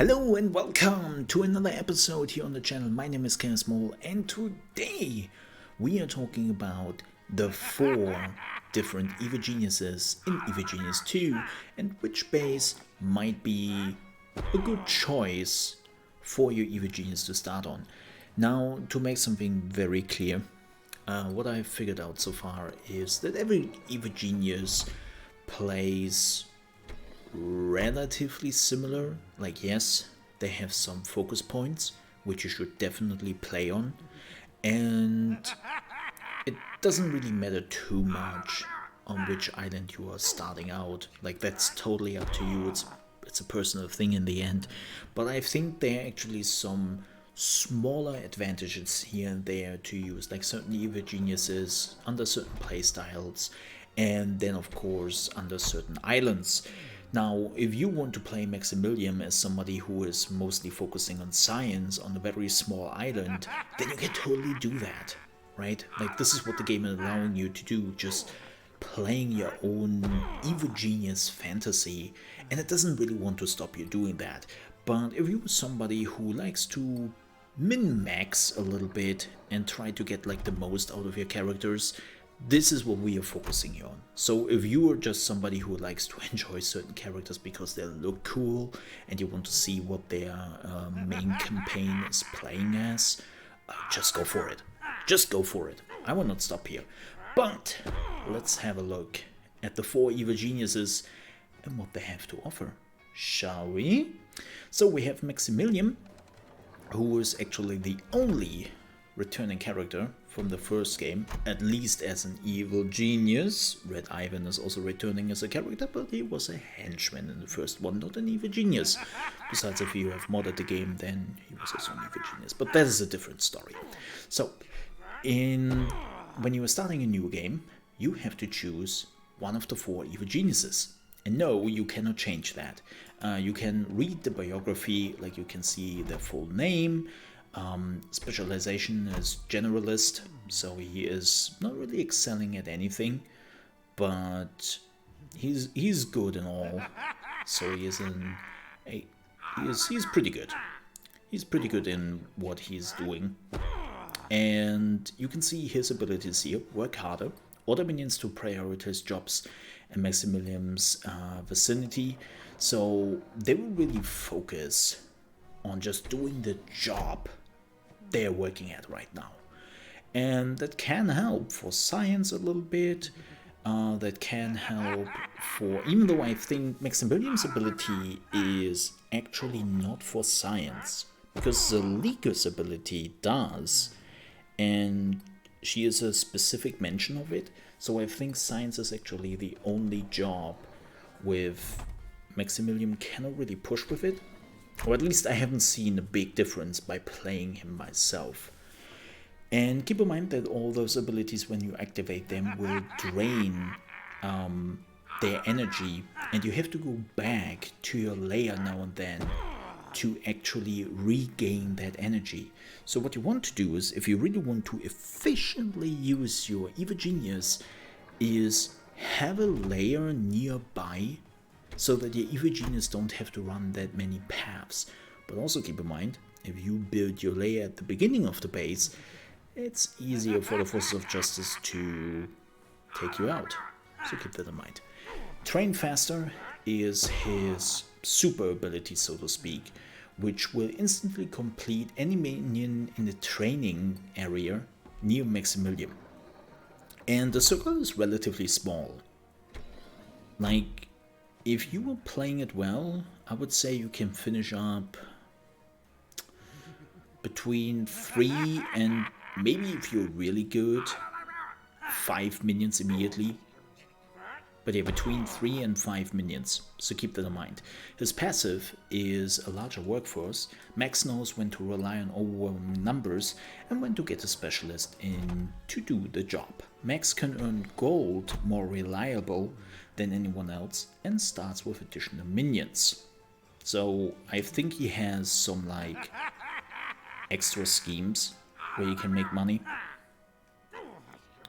Hello and welcome to another episode here on the channel. My name is ChaosMole and today we are talking about the 4 different Evil Geniuses in Evil Genius 2 and which base might be a good choice for your Evil Genius to start on. Now, to make something very clear, what I've figured out so far is that every Evil Genius plays relatively similar. Like, yes, they have some focus points which you should definitely play on, and it doesn't really matter too much on which island you are starting out. Like, that's totally up to you. It's a personal thing in the end, but I think there are actually some smaller advantages here and there to use, like certain Evil Geniuses under certain playstyles, and then of course under certain islands. Now, if you want to play Maximilian as somebody who is mostly focusing on science on a very small island, then you can totally do that, right? Like, this is what the game is allowing you to do, just playing your own Evil Genius fantasy, and it doesn't really want to stop you doing that. But if you're somebody who likes to min-max a little bit and try to get like the most out of your characters, this is what we are focusing on. So if you are just somebody who likes to enjoy certain characters because they look cool and you want to see what their main campaign is playing as, just go for it. Just go for it. I will not stop here. But let's have a look at the 4 Evil Geniuses and what they have to offer, shall we? So we have Maximilian, who is actually the only returning character from the first game, at least as an Evil Genius. Red Ivan is also returning as a character, but he was a henchman in the first one, not an Evil Genius. Besides, if you have modded the game, then he was also an Evil Genius, but that is a different story. So, when you are starting a new game, you have to choose one of the 4 Evil Geniuses. And no, you cannot change that. You can read the biography, like you can see their full name. Specialization is generalist, so he is not really excelling at anything, but he's good in all. So he's pretty good. He's pretty good in what he's doing, and you can see his abilities here: work harder, order minions to prioritize jobs in Maximilian's vicinity. So they will really focus on just doing the job they're working at right now, and that can help for science a little bit. That can help for, even though I think Maximilian's ability is actually not for science, because Zalika's ability does, and she is a specific mention of it. So I think science is actually the only job with Maximilian cannot really push with it. Or at least I haven't seen a big difference by playing him myself. And keep in mind that all those abilities, when you activate them, will drain their energy, and you have to go back to your layer now and then to actually regain that energy. So what you want to do is, if you really want to efficiently use your Evil Genius, is have a layer nearby, so that your Evil Genius don't have to run that many paths. But also keep in mind, if you build your layer at the beginning of the base, it's easier for the Forces of Justice to take you out. So keep that in mind. Train Faster is his super ability, so to speak, which will instantly complete any minion in the training area near Maximilian. And the circle is relatively small. Like, if you were playing it well, I would say you can finish up between 3 and maybe, if you're really good, 5 minions immediately. But yeah, between 3 and 5 minions, so keep that in mind. His passive is a larger workforce. Max knows when to rely on overwhelming numbers and when to get a specialist in to do the job. Max can earn gold more reliable than anyone else and starts with additional minions. So I think he has some like extra schemes where you can make money.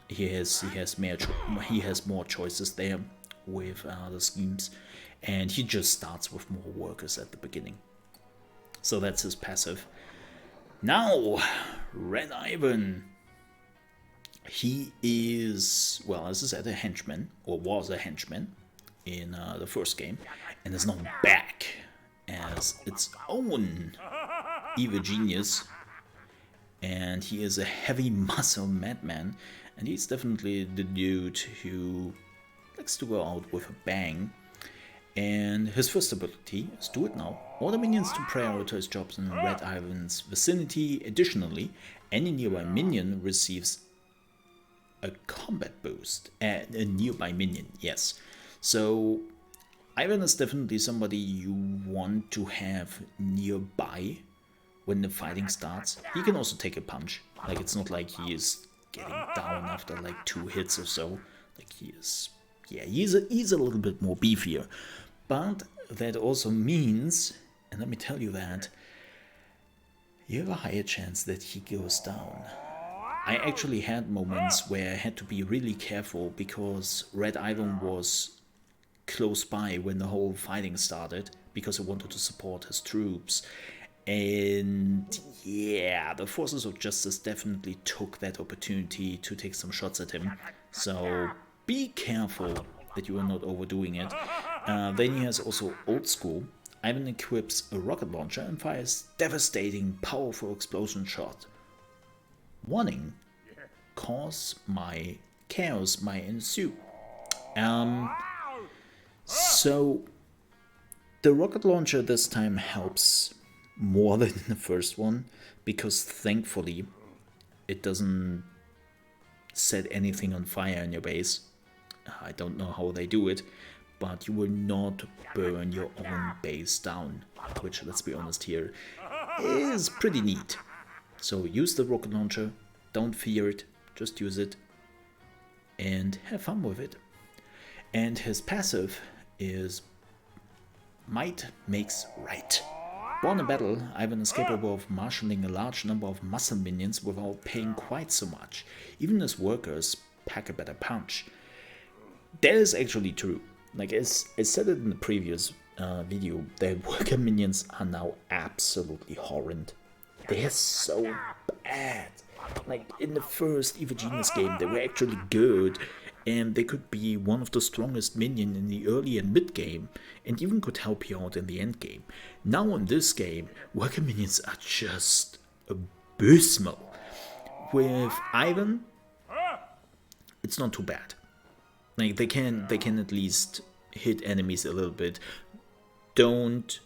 He has more choices there with the schemes, and he just starts with more workers at the beginning. So that's his passive. Now, Red Ivan. He is, well, as I said, a henchman, or was a henchman in the first game, and is now back as its own evil genius. And he is a heavy muscle madman, and he's definitely the dude who likes to go out with a bang. And his first ability is Do It Now. Order minions to prioritize jobs in Red Ivan's vicinity. Additionally, any nearby minion receives a combat boost. A nearby minion, yes. So Ivan is definitely somebody you want to have nearby when the fighting starts. He can also take a punch. Like, it's not like he is getting down after like 2 hits or so. Like, he is, yeah, he's a little bit more beefier. But that also means, and let me tell you that, you have a higher chance that he goes down. I actually had moments where I had to be really careful because Red Ivan was close by when the whole fighting started, because I wanted to support his troops. And yeah, the Forces of Justice definitely took that opportunity to take some shots at him. So be careful that you are not overdoing it. Then he has also Old School. Ivan equips a rocket launcher and fires devastating, powerful explosion shot. Warning: chaos might ensue. So the rocket launcher this time helps more than the first one, because thankfully it doesn't set anything on fire in your base. I don't know how they do it, but you will not burn your own base down, which, let's be honest here, is pretty neat. So use the rocket launcher, don't fear it, just use it, and have fun with it. And his passive is Might Makes Right. Born in battle, Ivan is capable of marshalling a large number of muscle minions without paying quite so much. Even his workers pack a better punch. That is actually true. Like, as I said it in the previous video, the worker minions are now absolutely horrend. They are so bad. Like, in the first Evil Genius game, they were actually good, and they could be one of the strongest minion in the early and mid game, and even could help you out in the end game. Now in this game, worker minions are just abysmal. With Ivan, it's not too bad. Like, they can at least hit enemies a little bit. Don't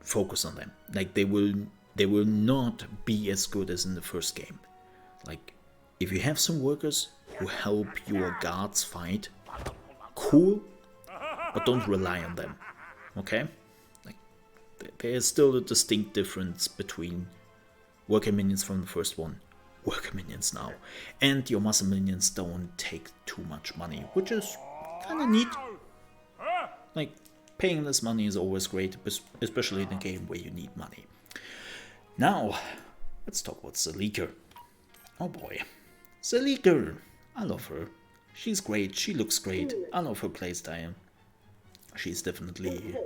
focus on them. Like, they will not be as good as in the first game. Like, if you have some workers who help your guards fight, cool, but don't rely on them, okay? Like, there is still a distinct difference between worker minions from the first one, worker minions now, and your muscle minions don't take too much money, which is kind of neat. Like, paying this money is always great, especially in a game where you need money. Now, let's talk about Zalika. Oh boy. Zalika! I love her. She's great, she looks great, I love her playstyle. She's definitely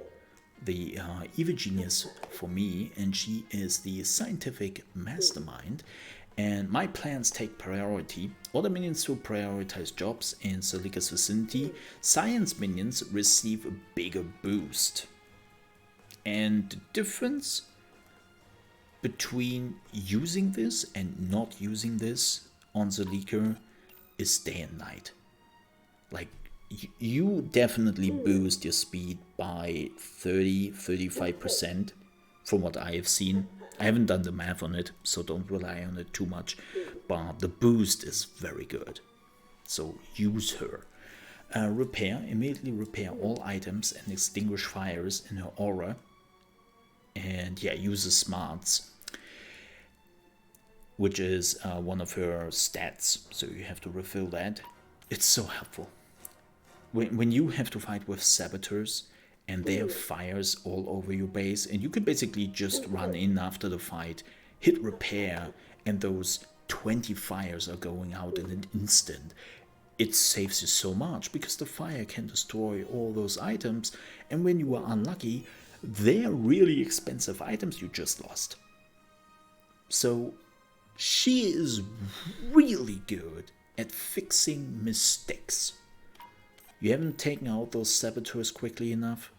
the evil genius for me, and she is the scientific mastermind. And my plans take priority. Order minions to prioritize jobs in Zalika's vicinity. Science minions receive a bigger boost. And the difference between using this and not using this on Zalika is day and night. Like, you definitely boost your speed by 30-35% from what I have seen. I haven't done the math on it, so don't rely on it too much, but the boost is very good. So use her. Immediately repair all items and extinguish fires in her aura. And yeah, use the smarts, which is one of her stats, so you have to refill that. It's so helpful. When you have to fight with saboteurs and they have fires all over your base, and you can basically just run in after the fight, hit repair, and those 20 fires are going out in an instant. It saves you so much, because the fire can destroy all those items, and when you are unlucky, they're really expensive items you just lost. So she is really good at fixing mistakes. You haven't taken out those saboteurs quickly enough,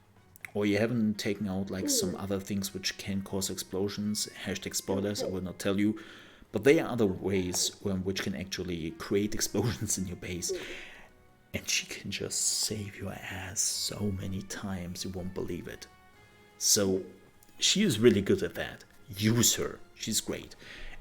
or you haven't taken out like some other things which can cause explosions, hashtag spoilers, I will not tell you, but there are other ways which can actually create explosions in your base, and she can just save your ass so many times you won't believe it. So she is really good at that. Use her, she's great.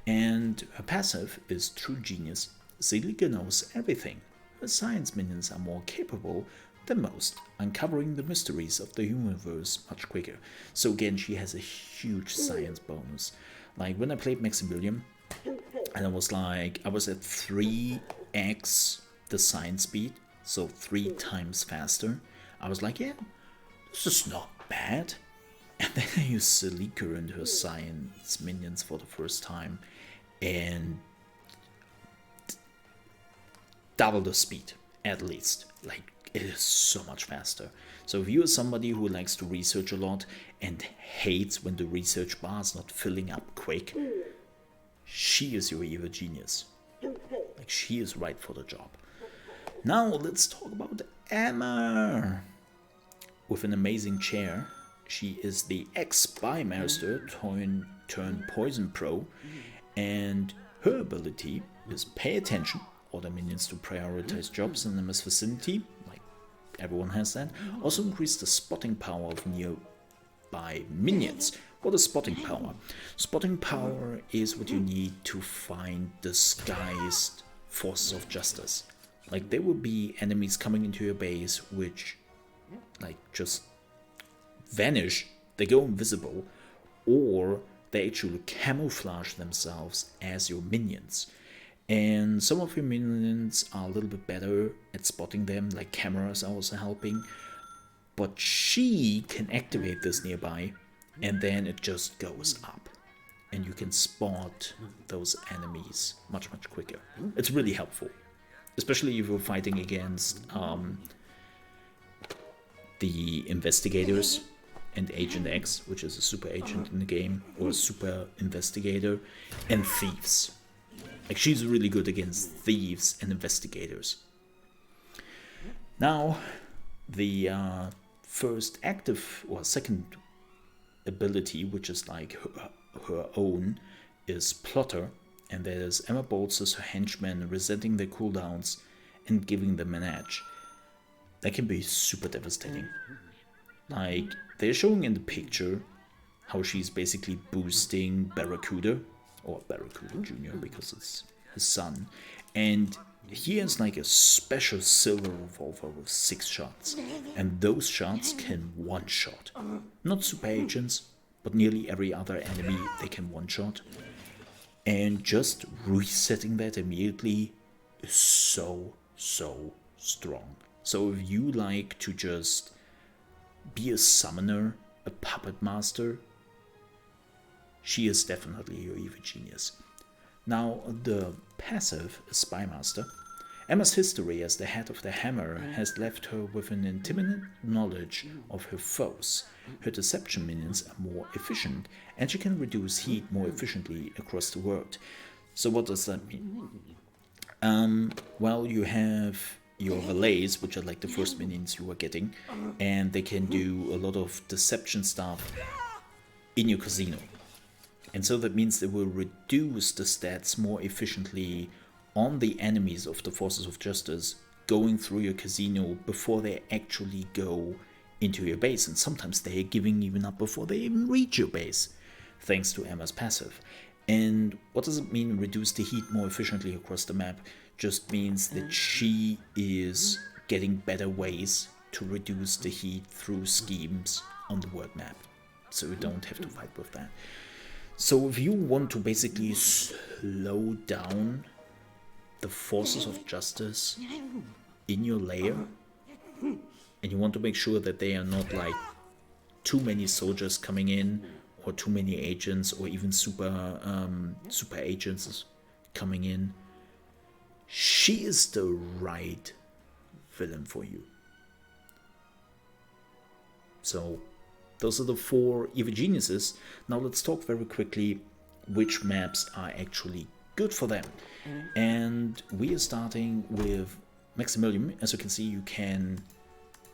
And her passive is true genius. Zalika knows everything. Her science minions are more capable than most, uncovering the mysteries of the universe much quicker. So again, she has a huge science bonus. Like when I played Maximilian, and I was at 3x the science speed, so 3 times faster. I was like, yeah, this is not bad. And then I used Zalika and her science minions for the first time, and double the speed, at least. Like, it is so much faster. So if you are somebody who likes to research a lot and hates when the research bar is not filling up quick, she is your evil genius. Like, she is right for the job. Now let's talk about Emma. With an amazing chair, she is the ex-spy master turned poison pro, and her ability is pay attention, order minions to prioritize jobs in Emma's vicinity, like everyone has that. Also increase the spotting power of nearby minions. What is spotting power? Spotting power is what you need to find disguised forces of justice. Like, there will be enemies coming into your base which, like, just vanish, they go invisible, or they actually camouflage themselves as your minions. And some of your minions are a little bit better at spotting them, like cameras are also helping. But she can activate this nearby, and then it just goes up. And you can spot those enemies much, much quicker. It's really helpful. Especially if you're fighting against the investigators and Agent X, which is a super agent in the game, or a super investigator, and thieves. Like, she's really good against thieves and investigators. Now, the first active or second ability, which is like her own, is Plotter, and that is Emma bolsters her henchmen, resetting their cooldowns and giving them an edge. That can be super devastating. Like, they're showing in the picture how she's basically boosting Barracuda, or Barracuda Jr. because it's his son, and he has like a special silver revolver with 6 shots, and those shots can one-shot. Not super agents, but nearly every other enemy they can one-shot, and just resetting that immediately is so strong. So if you like to just be a summoner, a puppet master, she is definitely your evil genius. Now, the passive is Spy Master. Emma's history as the head of the Hammer has left her with an intimate knowledge of her foes. Her deception minions are more efficient, and she can reduce heat more efficiently across the world. So what does that mean? Well, you have your valets, which are like the first minions you are getting, and they can do a lot of deception stuff in your casino. And so that means they will reduce the stats more efficiently on the enemies of the forces of justice going through your casino before they actually go into your base. And sometimes they are giving even up before they even reach your base, thanks to Emma's passive. And what does it mean, reduce the heat more efficiently across the map? Just means that she is getting better ways to reduce the heat through schemes on the world map. So you don't have to fight with that. So if you want to basically slow down the forces of justice in your lair, and you want to make sure that they are not like too many soldiers coming in, or too many agents, or even super agents coming in, she is the right villain for you. So those are the 4 evil geniuses. Now let's talk very quickly which maps are actually good for them. And we are starting with Maximilian. As you can see, you can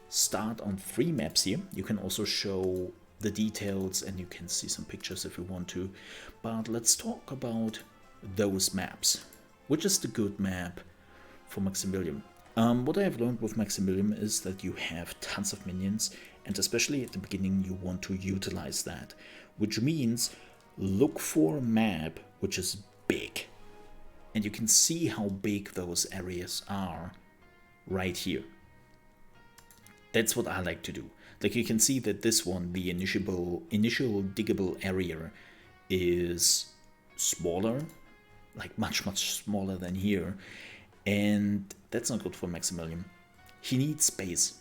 start on 3 maps here. You can also show the details and you can see some pictures if you want to. But let's talk about those maps. Which is the good map for Maximilian? What I have learned with Maximilian is that you have tons of minions, and especially at the beginning you want to utilize that, which means look for a map which is big, and you can see how big those areas are right here. That's what I like to do. Like you can see that this one, the initial diggable area, is smaller, like much smaller than here, and that's not good for Maximilian. He needs space.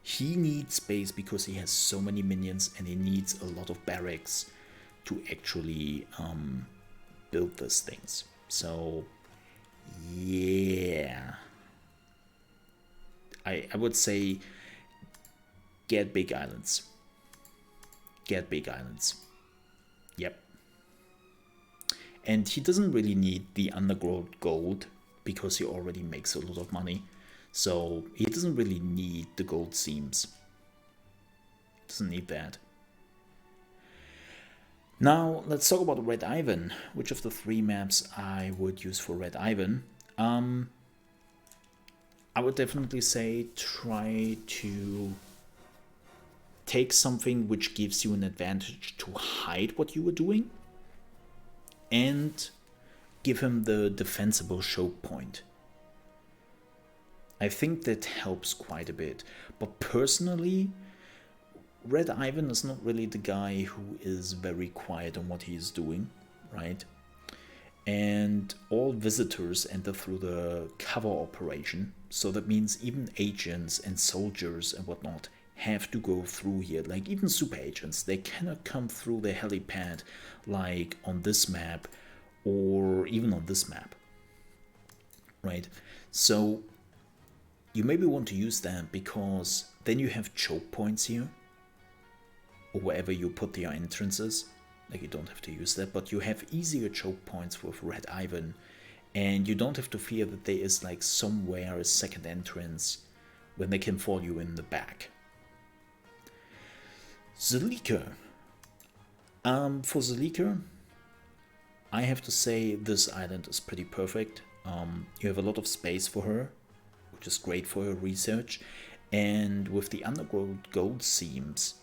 He needs space because he has so many minions and he needs a lot of barracks to actually build these things. So yeah, I would say get big islands. Get big islands. Yep. And he doesn't really need the underground gold because he already makes a lot of money. So he doesn't really need the gold seams. Doesn't need that. Now let's talk about Red Ivan. Which of the 3 maps I would use for Red Ivan? I would definitely say try to take something which gives you an advantage to hide what you were doing, and give him the defensible choke point. I think that helps quite a bit. But personally, Red Ivan is not really the guy who is very quiet on what he is doing, right? And all visitors enter through the cover operation. So that means even agents and soldiers and whatnot have to go through here. Like even super agents, they cannot come through the helipad like on this map or even on this map, right? So you maybe want to use that because then you have choke points here or wherever you put your entrances. Like you don't have to use that, but you have easier choke points with Red Ivan, and you don't have to fear that there is like somewhere a second entrance when they can fall you in the back. Zalika. For Zalika, I have to say this island is pretty perfect. You have a lot of space for her, which is great for her research, and with the underground gold seams,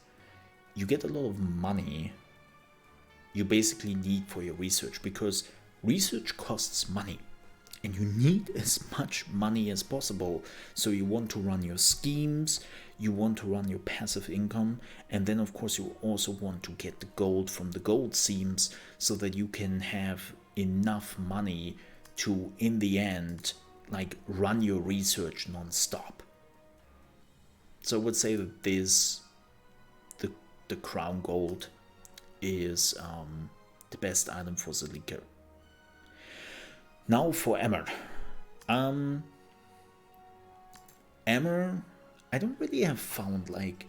you get a lot of money you basically need for your research, because research costs money and you need as much money as possible. So you want to run your schemes, you want to run your passive income, and then of course you also want to get the gold from the gold seams so that you can have enough money to, in the end, like run your research non-stop. So I would say that this, the crown gold is the best item for Zalika. Now for Emmer. Emmer, I don't really have found like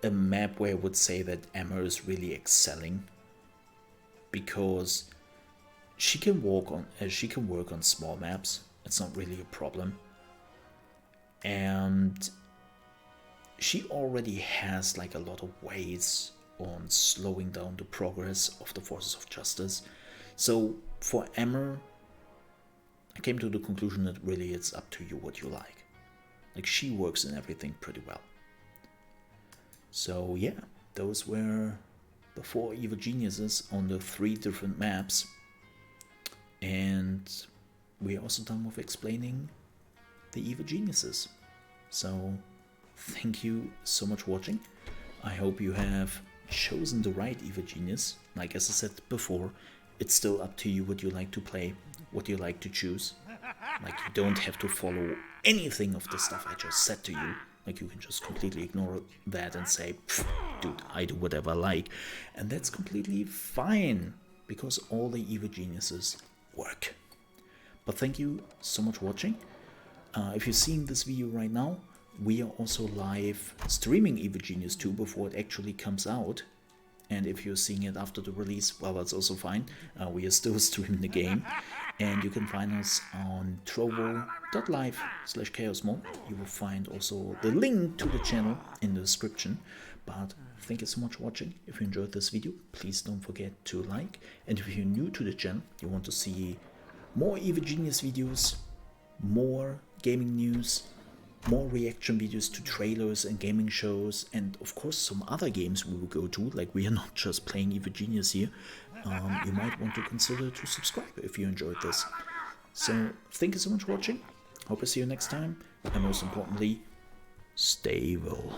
a map where I would say that Emmer is really excelling, because she can work on small maps. It's not really a problem, and she already has like a lot of ways on slowing down the progress of the forces of justice. So for Emmer, I came to the conclusion that really it's up to you what you like. Like she works in everything pretty well. So yeah, those were the 4 evil geniuses on the 3 different maps. And we're also done with explaining the evil geniuses. So thank you so much for watching. I hope you have chosen the right evil genius. Like as I said before, it's still up to you what you like to play, what you like to choose. Like you don't have to follow anything of the stuff I just said to you. Like you can just completely ignore that and say, dude, I do whatever I like. And that's completely fine, because all the evil geniuses work. But thank you so much for watching. If you're seeing this video right now, we are also live streaming EvoGenius 2 before it actually comes out. And if you're seeing it after the release, well, that's also fine. We are still streaming the game. And you can find us on trovo.live/ChaosMole. You will find also the link to the channel in the description. But thank you so much for watching. If you enjoyed this video, please don't forget to like. And if you're new to the channel, you want to see more EvoGenius videos, more gaming news, more reaction videos to trailers and gaming shows, and of course some other games we will go to, like we are not just playing EvoGenius here, you might want to consider to subscribe if you enjoyed this. So thank you so much for watching, hope I see you next time, and most importantly, stay well.